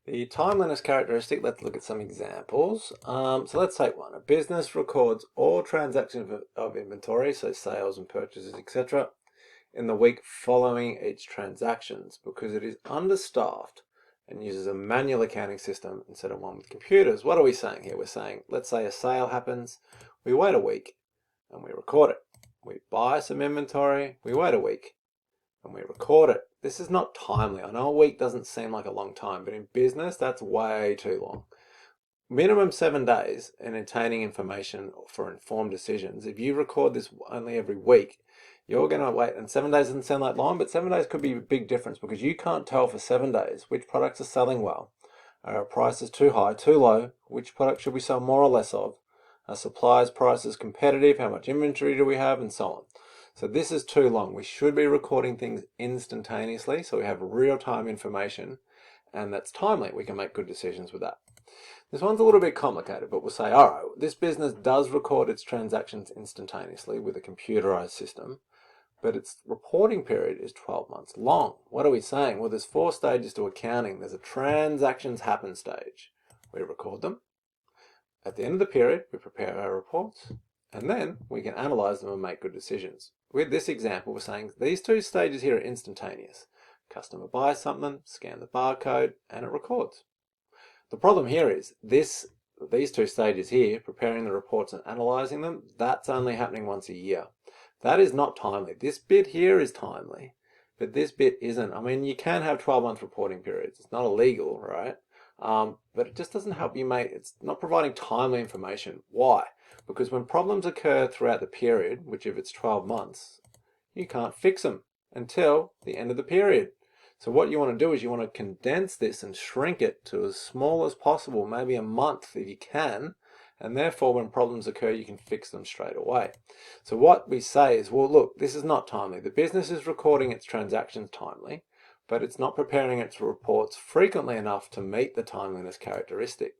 The timeliness characteristic, let's look at some examples. So let's take one. A business records all transactions of inventory, so sales and purchases, etc., in the week following each transactions because it is understaffed and uses a manual accounting system instead of one with computers. What are we saying here? We're saying, let's say a sale happens, we wait a week and we record it. We buy some inventory, we wait a week and we record it. This is not timely. I know a week doesn't seem like a long time, but in business, that's way too long. Minimum 7 days in obtaining information for informed decisions. If you record this only every week, you're going to wait, and 7 days doesn't sound like long, but 7 days could be a big difference because you can't tell for 7 days which products are selling well. Are our prices too high, too low? Which product should we sell more or less of? Are suppliers' prices competitive? How much inventory do we have? And so on. So this is too long. We should be recording things instantaneously so we have real-time information and that's timely. We can make good decisions with that. This one's a little bit complicated, but we'll say, all right, this business does record its transactions instantaneously with a computerized system, but its reporting period is 12 months long. What are we saying? Well, there's 4 stages to accounting. There's a transactions happen stage. We record them. At the end of the period, we prepare our reports, and then we can analyze them and make good decisions. With this example, we're saying these 2 stages here are instantaneous. Customer buys something, scan the barcode, and it records. The problem here is these 2 stages here, preparing the reports and analyzing them, that's only happening once a year. That is not timely. This bit here is timely, but this bit isn't. I mean, you can have 12-month reporting periods. It's not illegal, right? But it just doesn't help you it's not providing timely information. Why? Because when problems occur throughout the period, which if it's 12 months, you can't fix them until the end of the period. So what you want to do is you want to condense this and shrink it to as small as possible, maybe a month if you can, and therefore when problems occur you can fix them straight away. So what we say is, well look, this is not timely. The business is recording its transactions timely, but it's not preparing its reports frequently enough to meet the timeliness characteristic.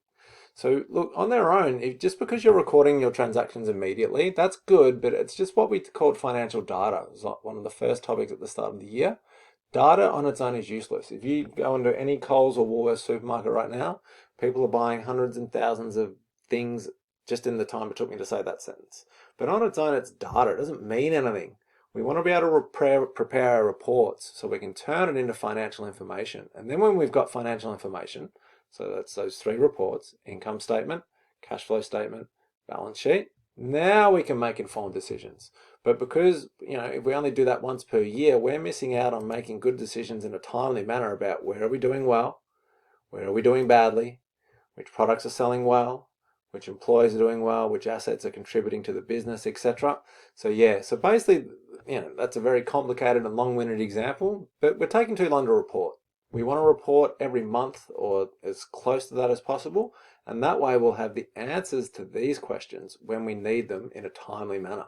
So look, on their own, just because you're recording your transactions immediately, that's good, but it's just what we called financial data. It was one of the first topics at the start of the year. Data on its own is useless. If you go into any Coles or Woolworths supermarket right now, people are buying hundreds and thousands of things just in the time it took me to say that sentence. But on its own, it's data. It doesn't mean anything. We want to be able to prepare our reports so we can turn it into financial information. And then when we've got financial information, so that's those 3 reports, income statement, cash flow statement, balance sheet, now we can make informed decisions. But because, if we only do that once per year, we're missing out on making good decisions in a timely manner about where are we doing well, where are we doing badly, which products are selling well, which employees are doing well, which assets are contributing to the business, etc. So basically, that's a very complicated and long-winded example, but we're taking too long to report. We want to report every month or as close to that as possible, and that way we'll have the answers to these questions when we need them in a timely manner.